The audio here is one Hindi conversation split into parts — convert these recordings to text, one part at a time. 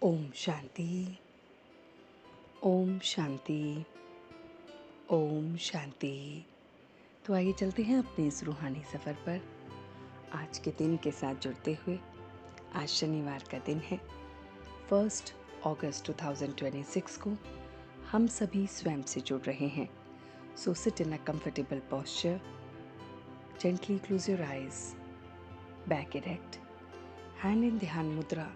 ओम शांति। ओम शांति। ओम शांति। तो आइए चलते हैं अपने इस रूहानी सफ़र पर आज के दिन के साथ जुड़ते हुए। आज शनिवार का दिन है, 1 अगस्त 2026 को हम सभी स्वयं से जुड़ रहे हैं। So sit in a comfortable posture, gently close your eyes, back erect, hand in dhyan mudra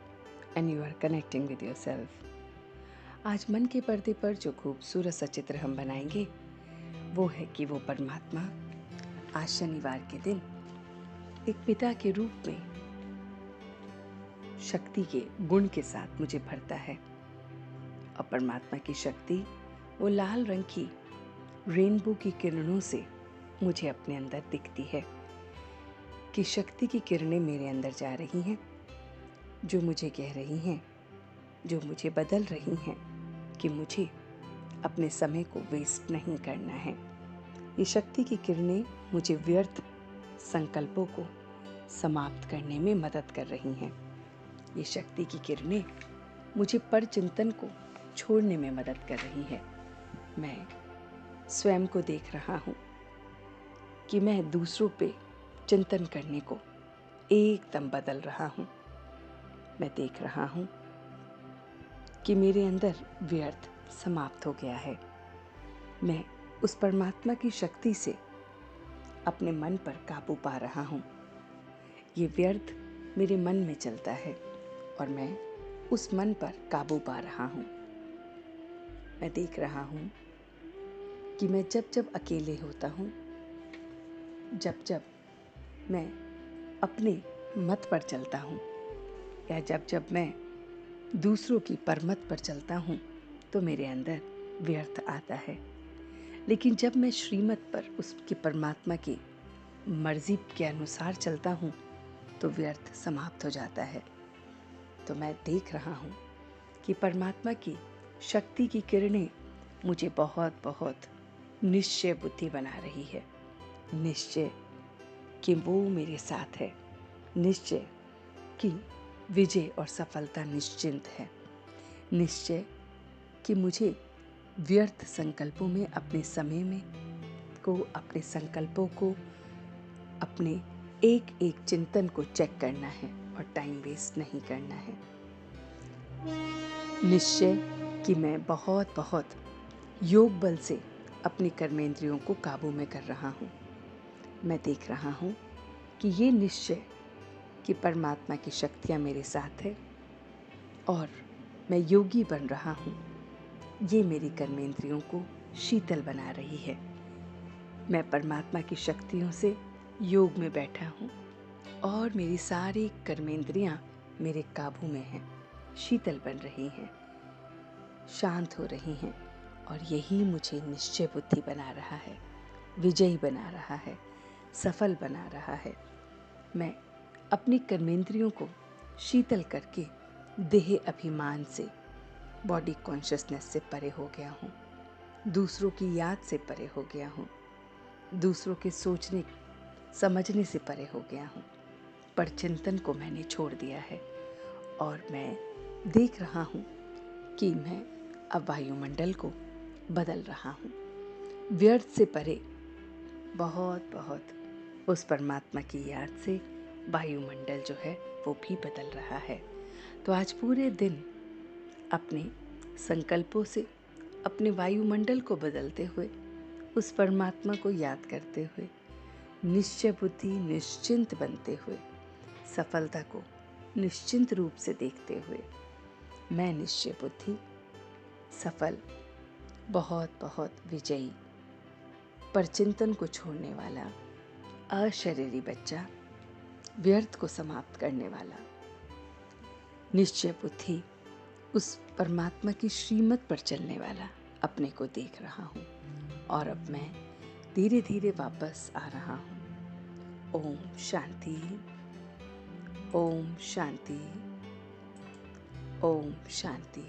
and you are connecting with yourself. आज मन के पर्दे पर जो खूबसूरत सा चित्र हम बनाएंगे वो है कि वो परमात्मा आज शनिवार के दिन एक पिता के रूप में शक्ति के गुण के साथ मुझे भरता है। और परमात्मा की शक्ति वो लाल रंग की रेनबो की किरणों से मुझे अपने अंदर दिखती है कि शक्ति की किरणें मेरे अंदर जा रही हैं, जो मुझे कह रही हैं, जो मुझे बदल रही हैं कि मुझे अपने समय को वेस्ट नहीं करना है। ये शक्ति की किरणें मुझे व्यर्थ संकल्पों को समाप्त करने में मदद कर रही हैं। ये शक्ति की किरणें मुझे परचिंतन को छोड़ने में मदद कर रही हैं। मैं स्वयं को देख रहा हूँ कि मैं दूसरों पे चिंतन करने को एकदम बदल रहा हूँ। मैं देख रहा हूँ कि मेरे अंदर व्यर्थ समाप्त हो गया है। मैं उस परमात्मा की शक्ति से अपने मन पर काबू पा रहा हूँ। ये व्यर्थ मेरे मन में चलता है और मैं उस मन पर काबू पा रहा हूँ। मैं देख रहा हूँ कि मैं जब जब अकेले होता हूँ, जब जब मैं अपने मत पर चलता हूँ या जब जब मैं दूसरों की परमत पर चलता हूँ तो मेरे अंदर व्यर्थ आता है। लेकिन जब मैं श्रीमत पर उसकी परमात्मा की मर्जी के अनुसार चलता हूँ तो व्यर्थ समाप्त हो जाता है। तो मैं देख रहा हूँ कि परमात्मा की शक्ति की किरणें मुझे बहुत बहुत निश्चय बुद्धि बना रही है। निश्चय कि वो मेरे साथ है, निश्चय कि विजय और सफलता निश्चिंत है, निश्चय कि मुझे व्यर्थ संकल्पों में अपने समय में को, अपने संकल्पों को, अपने एक एक चिंतन को चेक करना है और टाइम वेस्ट नहीं करना है। निश्चय कि मैं बहुत बहुत योग बल से अपनी कर्मेंद्रियों को काबू में कर रहा हूँ। मैं देख रहा हूँ कि ये निश्चय कि परमात्मा की शक्तियाँ मेरे साथ है और मैं योगी बन रहा हूँ, ये मेरी कर्मेंद्रियों को शीतल बना रही है। मैं परमात्मा की शक्तियों से योग में बैठा हूँ और मेरी सारी कर्मेंद्रियाँ मेरे काबू में हैं, शीतल बन रही हैं, शांत हो रही हैं और यही मुझे निश्चय बुद्धि बना रहा है, विजयी बना रहा है, सफल बना रहा है। मैं अपनी कर्मेंद्रियों को शीतल करके देह अभिमान से, बॉडी कॉन्शियसनेस से परे हो गया हूँ, दूसरों की याद से परे हो गया हूँ, दूसरों के सोचने समझने से परे हो गया हूँ। परचिंतन को मैंने छोड़ दिया है और मैं देख रहा हूँ कि मैं अब वायुमंडल को बदल रहा हूँ। व्यर्थ से परे बहुत बहुत उस परमात्मा की याद से वायुमंडल जो है वो भी बदल रहा है। तो आज पूरे दिन अपने संकल्पों से अपने वायुमंडल को बदलते हुए, उस परमात्मा को याद करते हुए, निश्चय बुद्धि निश्चिंत बनते हुए, सफलता को निश्चिंत रूप से देखते हुए, मैं निश्चय बुद्धि, सफल, बहुत बहुत विजयी, परचिंतन को छोड़ने वाला, अशरीरी बच्चा, व्यर्थ को समाप्त करने वाला, निश्चय बुद्धि, उस परमात्मा की श्रीमत पर चलने वाला अपने को देख रहा हूँ और अब मैं धीरे धीरे वापस आ रहा हूँ। ओम शांति। ओम शांति। ओम शांति।